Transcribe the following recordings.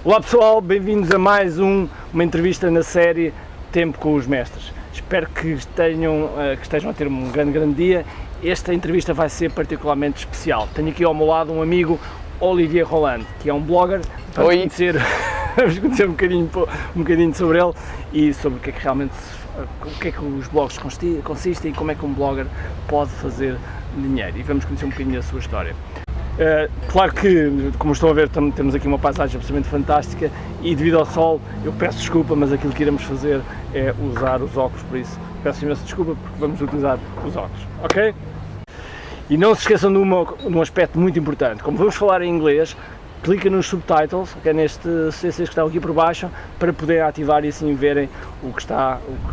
Olá pessoal, bem-vindos a mais uma entrevista na série Tempo com os Mestres. Espero que estejam a ter um grande dia. Esta entrevista vai ser particularmente especial. Tenho aqui ao meu lado um amigo, Olivier Roland, que é um blogger. Vamos conhecer um bocadinho sobre ele e sobre o que é que os blogs consistem e como é que um blogger pode fazer dinheiro. E vamos conhecer um bocadinho a sua história. Claro que, como estão a ver, temos aqui uma paisagem absolutamente fantástica e devido ao sol, eu peço desculpa, mas aquilo que iremos fazer é usar os óculos, por isso peço imensa desculpa porque vamos utilizar os óculos, ok? E não se esqueçam de um aspecto muito importante, como vamos falar em inglês, clica nos subtitles, que é nestes CCs que estão aqui por baixo, para poder ativar e assim verem o que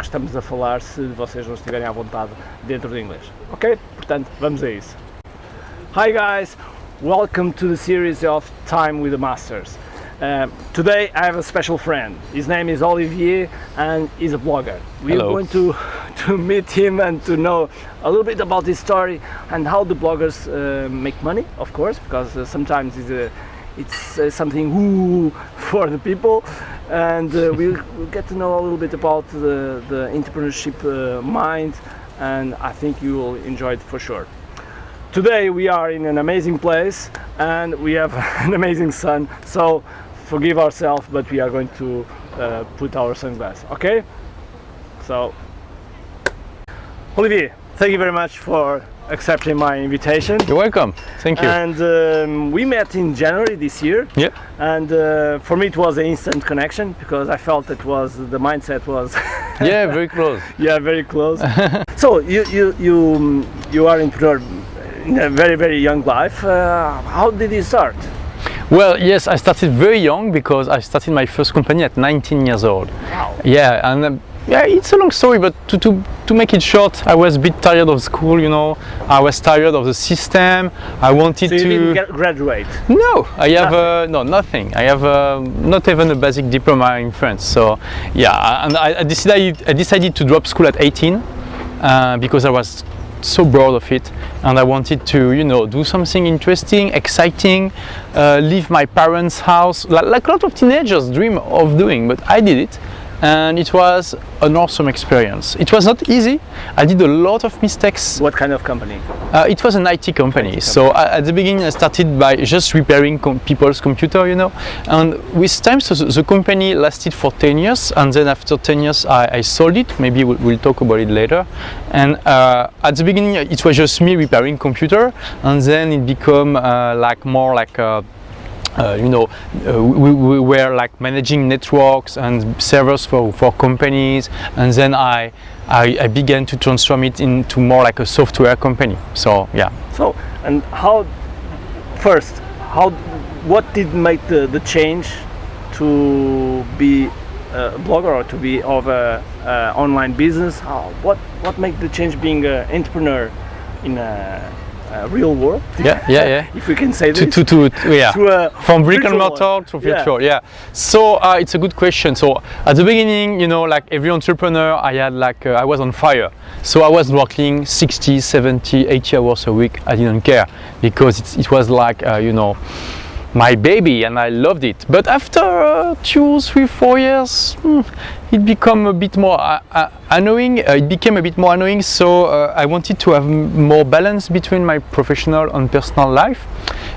estamos a falar, se vocês não estiverem à vontade dentro do inglês, ok? Portanto, vamos a isso. Hi guys! Welcome to the series of Time with the Masters. Today I have a special friend. His name is Olivier and he's a blogger. We are going to meet him and to know a little bit about his story and how the bloggers make money, of course, because sometimes it's something for the people, and we'll get to know a little bit about the entrepreneurship mind, and I think you will enjoy it for sure. Today we are in an amazing place and we have an amazing sun, so forgive ourselves, but we are going to put our sunglasses, okay? So, Olivier, thank you very much for accepting my invitation. You're welcome, thank you. And we met in January this year. Yeah. And for me it was an instant connection because I felt the mindset was Yeah, very close. Yeah, very close. So you are entrepreneur in a very young life. How did you start? Well, yes, I started very young because I started my first company at 19 years old. Wow. Yeah, and yeah, it's a long story, but to make it short, I was a bit tired of school, you know. I was tired of the system. I wanted so you didn't graduate? No, I have nothing. I have not even a basic diploma in France. So yeah, and I decided to drop school at 18 because I was so bored of it, and I wanted to, you know, do something interesting, exciting, leave my parents' house, like a lot of teenagers dream of doing, but I did it, and it was an awesome experience. It was not easy. I did a lot of mistakes. What kind of company? It was an IT company. So at the beginning I started by just repairing people's computer, you know, and with time so the company lasted for 10 years, and then after 10 years I sold it. Maybe we'll talk about it later. And at the beginning it was just me repairing computer, and then it became more like we were like managing networks and servers for companies, and then I began to transform it into more like a software company. So yeah. So and what did make the change to be a blogger or to be of a online business? What made the change being an entrepreneur in a real world? Yeah. If we can say this. From brick and mortar to virtual. Yeah. So it's a good question. So at the beginning, you know, like every entrepreneur, I was on fire. So I was working 60, 70, 80 hours a week. I didn't care because it was like my baby, and I loved it. But after 2, 3, 4 years, it became a bit more annoying. So I wanted to have more balance between my professional and personal life.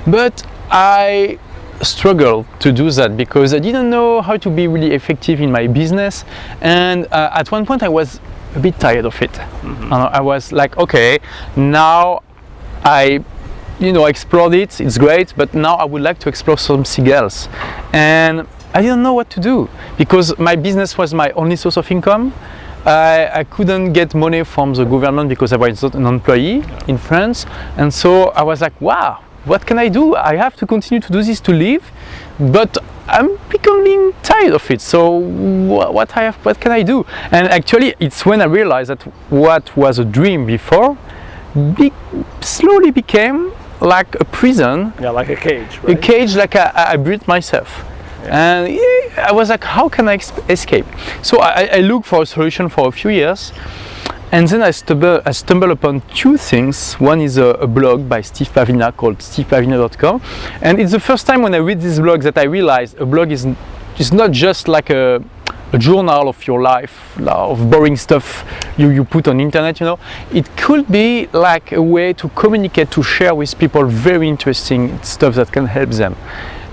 But I struggled to do that because I didn't know how to be really effective in my business. And at one point I was a bit tired of it. Mm-hmm. I was like, okay, now I explored it, it's great, but now I would like to explore something else. And I didn't know what to do because my business was my only source of income. I couldn't get money from the government because I was not an employee in France. And so I was like, wow, what can I do? I have to continue to do this to live, but I'm becoming tired of it. So what can I do? And actually it's when I realized that what was a dream before slowly became like a prison. Yeah, like a cage, right? A cage like I built myself. Yeah. And I was like, how can I escape? So I looked for a solution for a few years, And then I stumbled upon two things. One is a blog by Steve Pavina called stevepavina.com, and it's the first time when I read this blog that I realized a blog is not just like a journal of your life, of boring stuff you put on internet, you know. It could be like a way to communicate, to share with people very interesting stuff that can help them.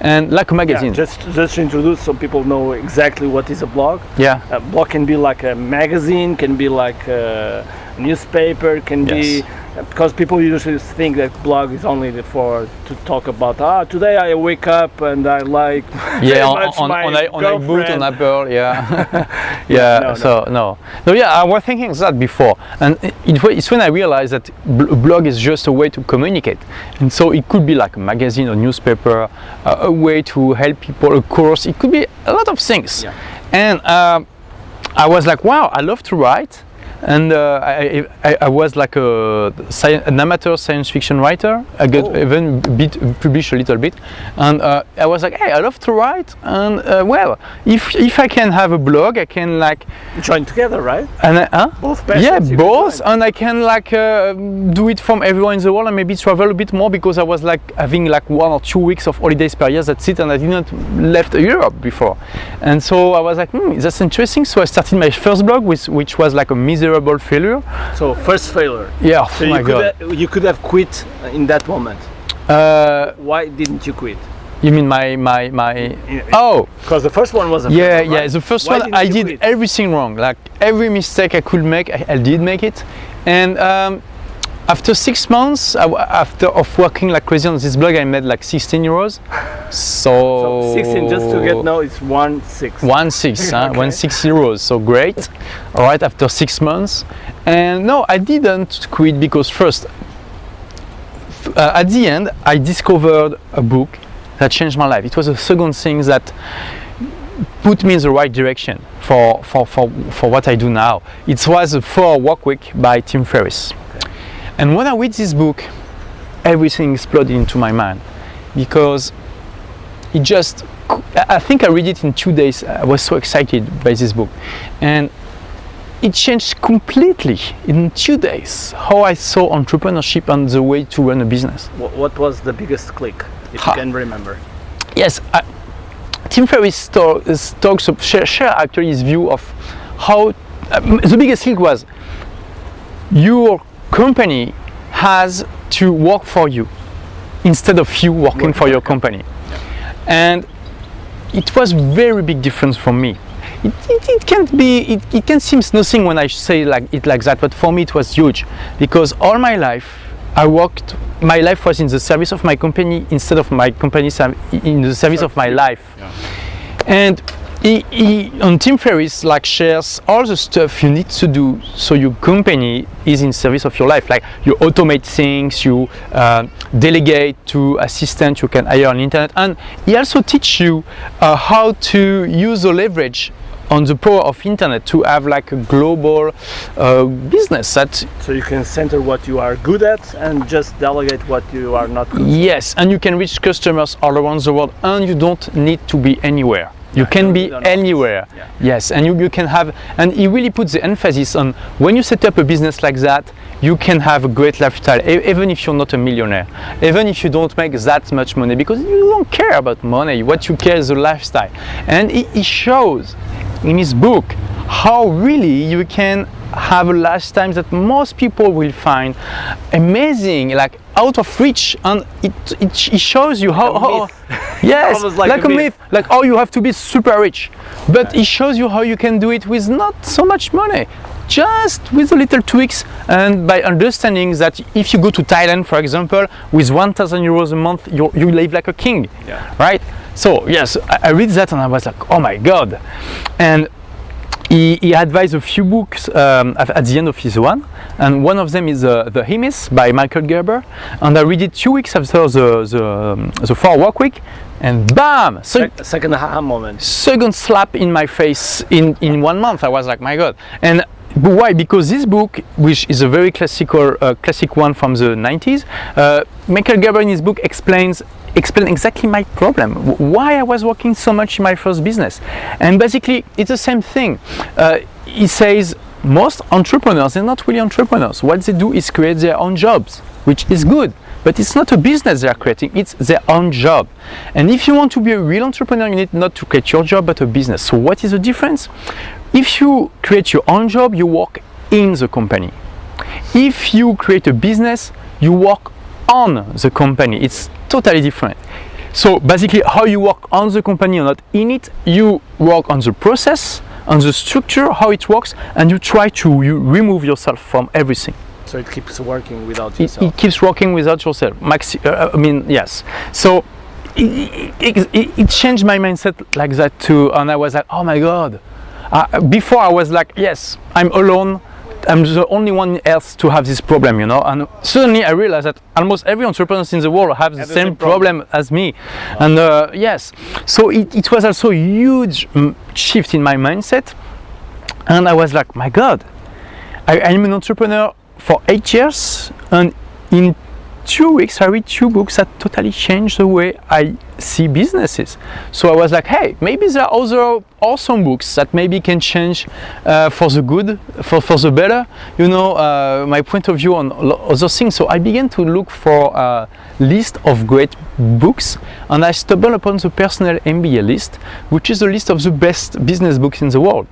And like a magazine. Yeah, just to introduce so people know exactly what is a blog. Yeah. A blog can be like a magazine, can be like a newspaper, can be, because people usually think that blog is only to talk about today I wake up and I like on boot on Apple, yeah. Yeah. No. Yeah, I was thinking that before, and it's when I realized that a blog is just a way to communicate, and so it could be like a magazine or newspaper, a way to help people, a course, it could be a lot of things. And I was like, wow, I love to write. And I was like an amateur science fiction writer. I got even published a little bit, and I was like, hey, I love to write, and well, if I can have a blog, I can like join together, right? And both passions. Yeah, both, and I can like do it from everywhere in the world, and maybe travel a bit more, because I was like having like 1 or 2 weeks of holidays per year. That's it, and I didn't left Europe before, and so I was like, that's interesting. So I started my first blog, which was like a miserable failure. So first failure. Yeah. So you could have quit in that moment. Why didn't you quit? You mean my oh, because the first one was a failure, right? Yeah, the first one I did everything wrong. Like every mistake I could make, I did make it. And after 6 months of working like crazy on this blog, I made like 16 euros. So 16, just to get know, it's 16. 16, okay. 16 euros. So great. All right, after 6 months. And no, I didn't quit, because first, at the end, I discovered a book that changed my life. It was the second thing that put me in the right direction for what I do now. It was a 4-hour work week by Tim Ferriss. And when I read this book, everything exploded into my mind, because I think I read it in 2 days. I was so excited by this book, and it changed completely in 2 days how I saw entrepreneurship and the way to run a business. What was the biggest click, if you can remember? Yes, Tim Ferriss share actually his view of how the biggest click was your company has to work for you instead of you working for your company. And it was very big difference for me. It can seem nothing when I say like that, but for me it was huge, because all my life my life was in the service of my company instead of my company in the service of my life. And on Tim Ferriss shares all the stuff you need to do so your company is in service of your life. Like you automate things, you delegate to assistants you can hire on the internet, and he also teach you how to use the leverage on the power of internet to have like a global business. So you can center what you are good at and just delegate what you are not good at. Yes, and you can reach customers all around the world, and you don't need to be anywhere. You can be anywhere. Yes, and you can have, and he really puts the emphasis on when you set up a business like that, you can have a great lifestyle, even if you're not a millionaire, even if you don't make that much money, because you don't care about money. What you care is the lifestyle. And he shows in his book how really you can have a lifestyle that most people will find amazing, like out of reach, and it shows you how yes, like a myth, like oh, you have to be super rich, but it shows you how you can do it with not so much money, just with a little tweaks, and by understanding that if you go to Thailand, for example, with 1,000 euros a month, you live like a king, right? So yes, I read that and I was like, oh my god. And he advised a few books at the end of his one, and one of them is The Hemis by Michael Gerber, and I read it 2 weeks after the 4 work week, and bam! Second aha moment. Second slap in my face in 1 month. I was like, my god. And why? Because this book, which is a very classic one from the 90s, Michael Gerber in his book explain exactly my problem, why I was working so much in my first business. And basically it's the same thing. He says most entrepreneurs, they're not really entrepreneurs. What they do is create their own jobs, which is good, but it's not a business they are creating, it's their own job. And if you want to be a real entrepreneur, you need not to create your job, but a business. So what is the difference? If you create your own job, you work in the company. If you create a business, you work on the company. It's totally different. So basically, how you work on the company or not in it, you work on the process, on the structure, how it works, and you try to remove yourself from everything. So it keeps working without yourself. It keeps working without yourself. Yes. So it changed my mindset like that too, and I was like, oh my God. Before I was like, yes, I'm alone. I'm the only one else to have this problem, you know. And suddenly I realized that almost every entrepreneur in the world have the same problem as me. And yes, so it was also a huge shift in my mindset. And I was like, my God, I'm an entrepreneur for 8 years, and in 2 weeks I read 2 books that totally changed the way I see businesses. So I was like, hey, maybe there are other awesome books that maybe can change for the good, for the better, you know, my point of view on other things. So I began to look for a list of great books, and I stumbled upon the personal MBA list, which is a list of the best business books in the world.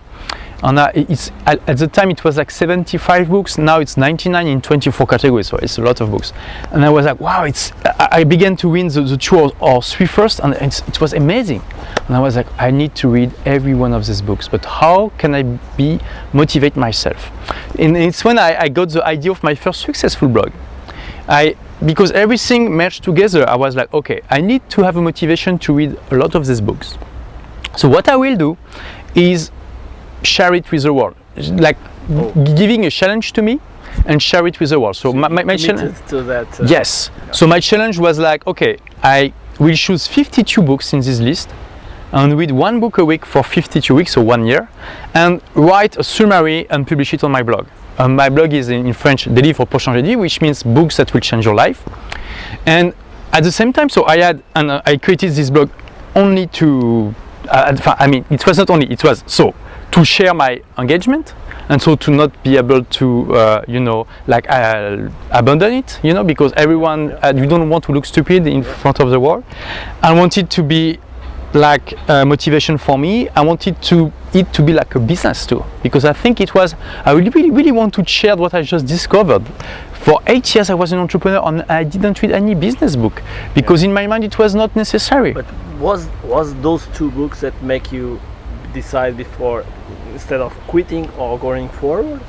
And it's at the time it was like 75 books. Now it's 99 in 24 categories, so it's a lot of books. And I was like, wow! I began to read the 2 or 3 first, and it was amazing. And I was like, I need to read every one of these books. But how can I motivate myself? And it's when I got the idea of my first successful blog. Because everything merged together, I was like, okay, I need to have a motivation to read a lot of these books. So what I will do is share it with the world, like giving a challenge to me and share it with the world. So my challenge to that. Yes. Yeah. So my challenge was like, okay, I will choose 52 books in this list and read 1 book a week for 52 weeks, so 1 year, and write a summary and publish it on my blog. My blog is in French, Des livres pour changer de vie, which means books that will change your life. And at the same time, so I created this blog only to, it was not only, it was so to share my engagement, and so to not be able to abandon it, you know, because everyone you don't want to look stupid in front of the world. I wanted to be like motivation for me. I wanted it to be like a business too, because I think I really want to share what I just discovered. For 8 years I was an entrepreneur and I didn't read any business book because in my mind it was not necessary. But was those 2 books that make you decide before, instead of quitting or going forward?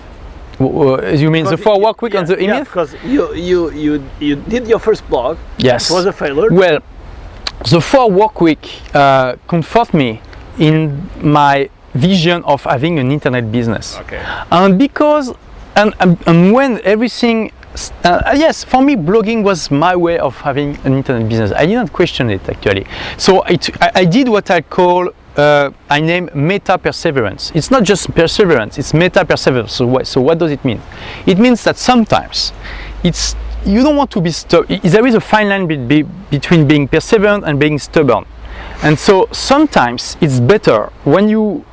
You mean because the 4 work week on the email? Yeah, because you did your first blog. Yes. It was a failure. Well, the 4 work week comfort me in my vision of having an internet business. Okay. And because and when everything yes, for me blogging was my way of having an internet business. I didn't question it actually. So I did what I call I name meta perseverance. It's not just perseverance, it's meta perseverance. So what does it mean? It means that sometimes you don't want to be stubborn. There is a fine line between being perseverant and being stubborn. And so sometimes it's better when you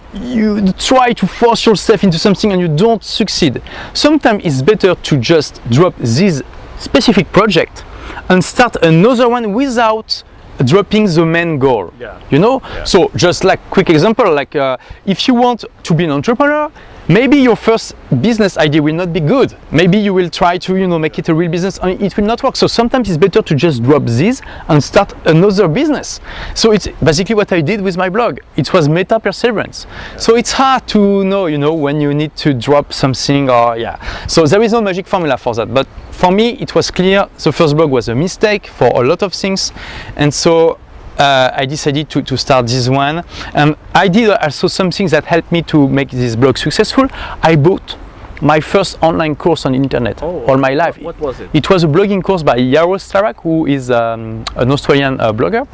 try to force yourself into something and you don't succeed. Sometimes it's better to just drop this specific project and start another one without dropping the main goal. You know. So just like quick example, like if you want to be an entrepreneur, maybe your first business idea will not be good. Maybe you will try to make it a real business and it will not work. So sometimes it's better to just drop this and start another business. So it's basically what I did with my blog. It was meta perseverance. So it's hard to know, when you need to drop something or So there is no magic formula for that. But for me, it was clear the first blog was a mistake for a lot of things. And so I decided to start this one, and I did also something that helped me to make this blog successful. I bought my first online course on internet all my life. What was it? It was a blogging course by Yaro Starak, who is an Australian blogger.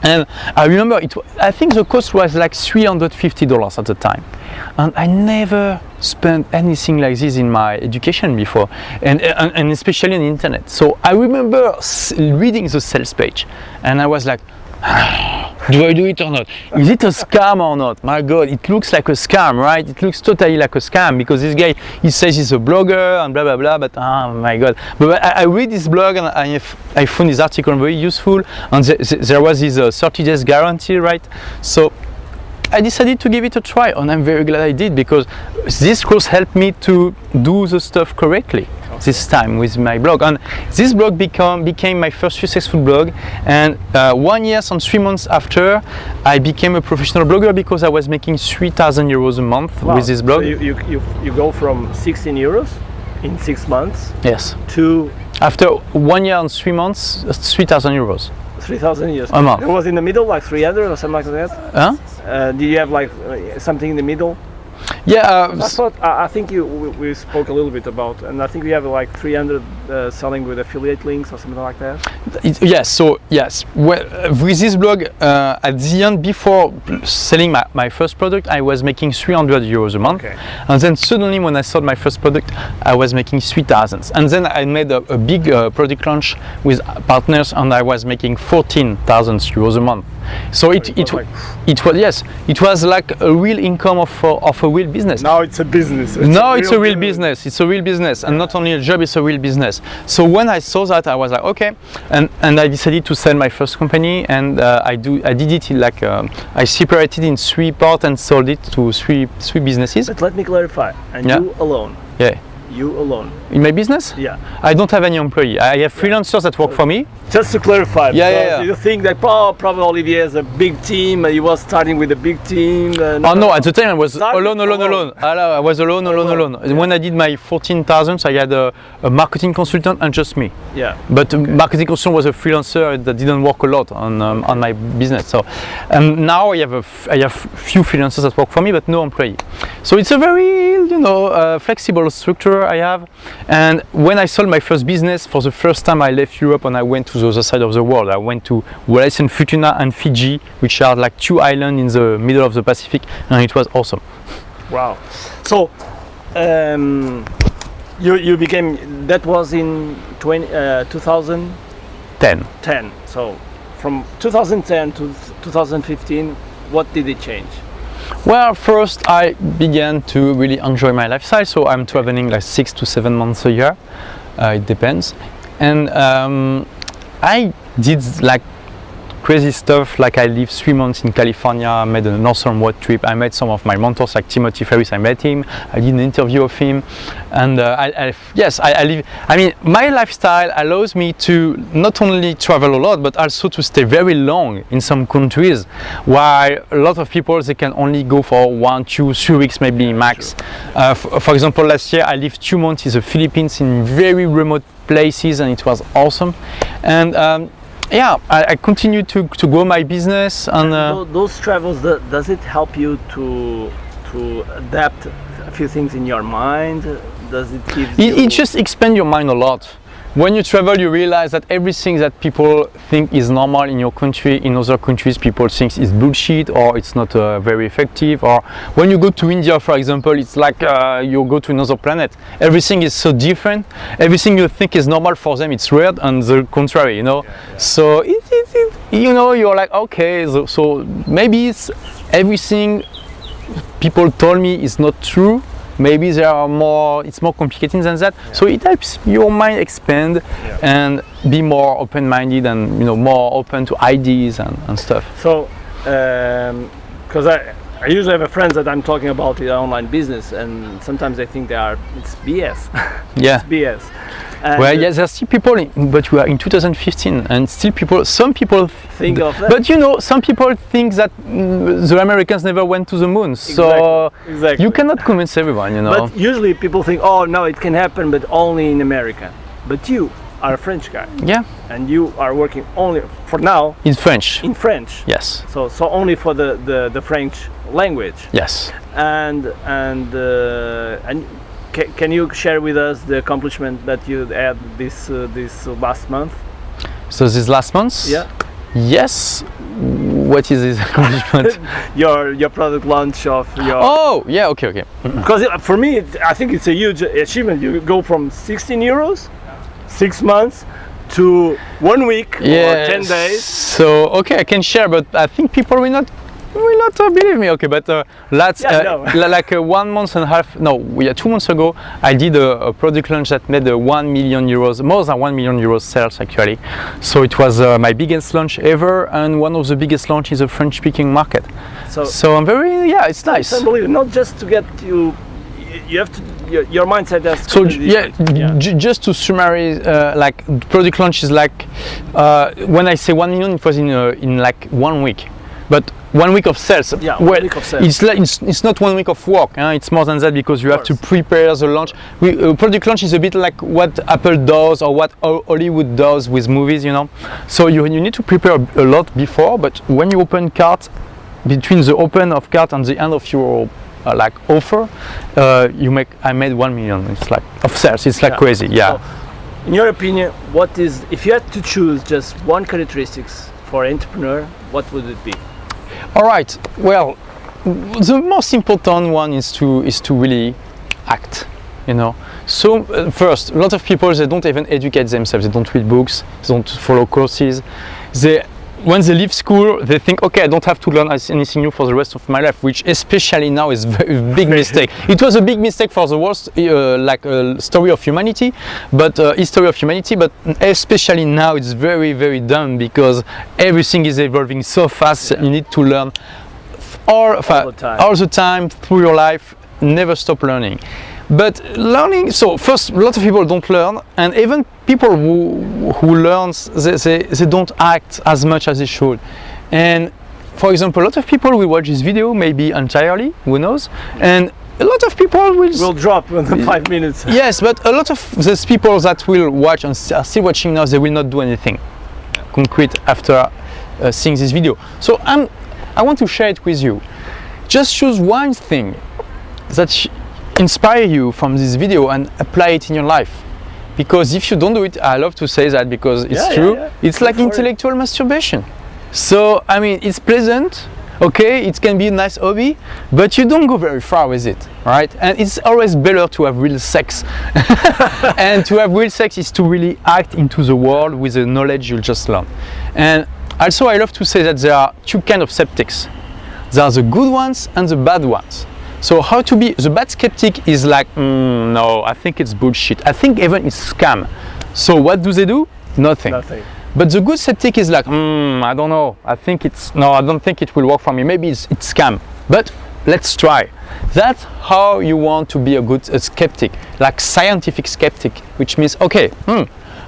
And I remember I think the cost was like $350 at the time. And I never spent anything like this in my education before, and especially on the internet. So I remember reading the sales page, and I was like, Do I do it or not? Is it a scam or not? My God, it looks like a scam, right? It looks totally like a scam because this guy, he says he's a blogger and blah blah blah, but oh my God. But I read this blog and I found this article very useful, and there was this 30 days guarantee, right? So I decided to give it a try, and I'm very glad I did, because this course helped me to do the stuff correctly this time with my blog. And this blog became my first successful blog, and 1 year and 3 months after, I became a professional blogger because I was making 3,000 euros a month with this blog. So you go from 16 euros in 6 months, yes, to after 1 year and 3 months, 3,000 euros. 3,000 euros. A month. It was in the middle, like 300 or something like that? Huh? Did you have like something in the middle? Yeah. I think we spoke a little bit about, and I think we have like 300 selling with affiliate links or something like that. Yes. So yes, well, with this blog, at the end, before selling my first product, I was making 300 euros a month, Okay. and then suddenly when I sold my first product, I was making 3,000, and then I made a big product launch with partners, and I was making 14,000 euros a month. So it was like a real income of a real business. Now it's a business. It's a real business. It's a real business, and not only a job, it's a real business. So when I saw that, I was like, okay, and I decided to sell my first company, and I did it in like I separated in 3 parts and sold it to three businesses. But let me clarify. And Yeah. you alone. Yeah. You alone. In my business? Yeah. I don't have any employee. I have freelancers that work for me. Just to clarify, Yeah. you think that probably Olivier has a big team, he was starting with a big team. Oh no, at the time I was Started alone. I was alone. Yeah. When I did my 14,000, I had a marketing consultant and just me. Yeah. But marketing consultant was a freelancer that didn't work a lot on my business. So now I have few freelancers that work for me, but no employee. So it's a very flexible structure I have. And when I sold my first business, for the first time I left Europe and I went to the other side of the world. I went to Wallis and Futuna and Fiji, which are like 2 islands in the middle of the Pacific, and it was awesome. Wow. So you became, that was in 2010. 10. So from 2010 to 2015, what did it change? Well, first I began to really enjoy my lifestyle, so I'm traveling like 6 to 7 months a year, it depends, and I did like crazy stuff, like I lived 3 months in California, I made an awesome road trip, I met some of my mentors like Timothy Ferris, I met him, I did an interview of him, and I live, I mean, my lifestyle allows me to not only travel a lot, but also to stay very long in some countries, while a lot of people, they can only go for 1, 2, 3 weeks maybe max. For example, last year I lived 2 months in the Philippines in very remote places, and it was awesome. And I continue to grow my business, and those travels, does it help you to adapt a few things in your mind? Does it give you... It just expands your mind a lot. When you travel, you realize that everything that people think is normal in your country, in other countries people think is bullshit, or it's not very effective. Or when you go to India, for example, it's like you go to another planet. Everything is so different. Everything you think is normal for them, it's weird, and the contrary, Yeah. So you're like, okay, so maybe it's everything people told me is not true. Maybe it's more complicated than that. Yeah. So it helps your mind expand and be more open-minded, and more open to ideas and stuff. So, because I usually have a friends that I'm talking about the online business, and sometimes I think it's BS. Yeah. It's BS. Well, yes, there's still people, but we are in 2015, and still some people think of that. But some people think that the Americans never went to the moon, so exactly. You cannot convince everyone, But usually people think, oh no, it can happen, but only in America. But you are a French guy. Yeah. And you are working only, for now, in French. In French. Yes. So only for the French language. Yes. And can you share with us the accomplishment that you had this last month? So this last month? Yeah. Yes. What is this accomplishment? your product launch of your... Oh, yeah, okay. Because for me, I think it's a huge achievement. You go from 16 euros, 6 months, to 1 week or 10 days. So okay, I can share, but I think people will not believe me. Okay, but like 1 month and a half, no, 2 months ago, I did a product launch that made €1 million, more than €1 million sales actually. So it was my biggest launch ever and one of the biggest launches in the French-speaking market. So I'm very, it's nice. It's unbelievable. Not just to get you have to, your mindset has to. So just to summarize, like product launch is like when I say 1 million, it was in like 1 week, but 1 week of sales. Yeah, 1 week of sales. It's not 1 week of work. It's more than that because you have to prepare the launch. Product launch is a bit like what Apple does or what Hollywood does with movies, you know. So you need to prepare a lot before, but when you open cart, between the open of cart and the end of your like offer, I made 1 million. It's like of sales. It's like crazy. Yeah. So, in your opinion, what is, if you had to choose just one characteristics for an entrepreneur, what would it be? All right. Well, the most important one is to really act. You know. So first, a lot of people, they don't even educate themselves. They don't read books. They don't follow courses. When they leave school, they think, okay, I don't have to learn anything new for the rest of my life, which especially now is a very big mistake. It was a big mistake for the worst, story of humanity, but history of humanity, but especially now it's very, very dumb because everything is evolving so fast. You need to learn all the time through your life. Never stop learning. But learning, so first, a lot of people don't learn, and even people who learn, they don't act as much as they should. And for example, a lot of people will watch this video, maybe entirely, who knows, and a lot of people will drop in the 5 minutes. Yes, but a lot of those people that will watch and are still watching now, they will not do anything concrete after seeing this video. So I want to share it with you. Just choose one thing that inspire you from this video and apply it in your life, because if you don't do it, I love to say that because it's true. It's like intellectual masturbation. So I mean, it's pleasant, okay, it can be a nice hobby, but you don't go very far with it, right? And it's always better to have real sex. And to have real sex is to really act into the world with the knowledge you just learned. And also I love to say that there are two kinds of skeptics. There are the good ones and the bad ones. So how to be, the bad skeptic is like, no, I think it's bullshit. I think even it's scam. So what do? Nothing. But the good skeptic is like, I don't know. I don't think it will work for me. Maybe it's scam. But let's try. That's how you want to be a skeptic, like scientific skeptic, which means, okay,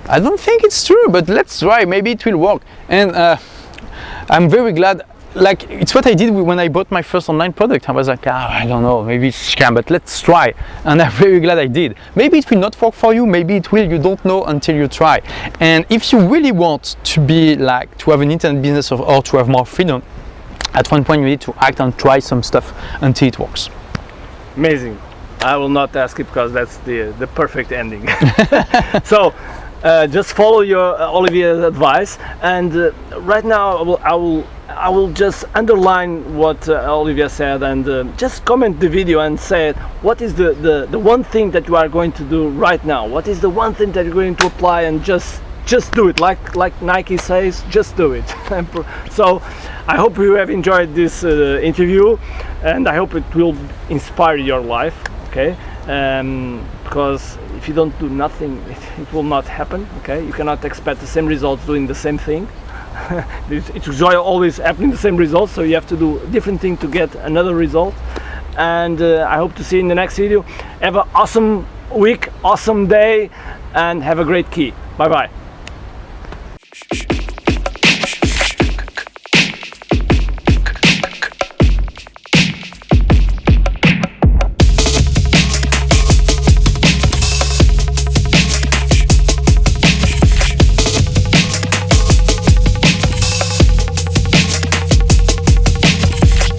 I don't think it's true, but let's try. Maybe it will work. And I'm very glad. Like, it's what I did when I bought my first online product. I was like, I don't know, maybe it's scam, but let's try. And I'm very glad I did. Maybe it will not work for you, maybe it will, you don't know until you try. And if you really want to be like, to have an internet business or to have more freedom, at one point you need to act and try some stuff until it works. Amazing. I will not ask it because that's the perfect ending. So, just follow your Olivier's advice, and right now I will just underline what Olivier said, and just comment the video and say what is the one thing that you are going to do right now. What is the one thing that you're going to apply, and just do it, like Nike says, just do it. So I hope you have enjoyed this interview, and I hope it will inspire your life, okay? Because if you don't do nothing, it will not happen, okay? You cannot expect the same results doing the same thing. It's always happening the same results, so you have to do a different thing to get another result. And I hope to see you in the next video. Have an awesome week, awesome day, and have a great key. Bye bye.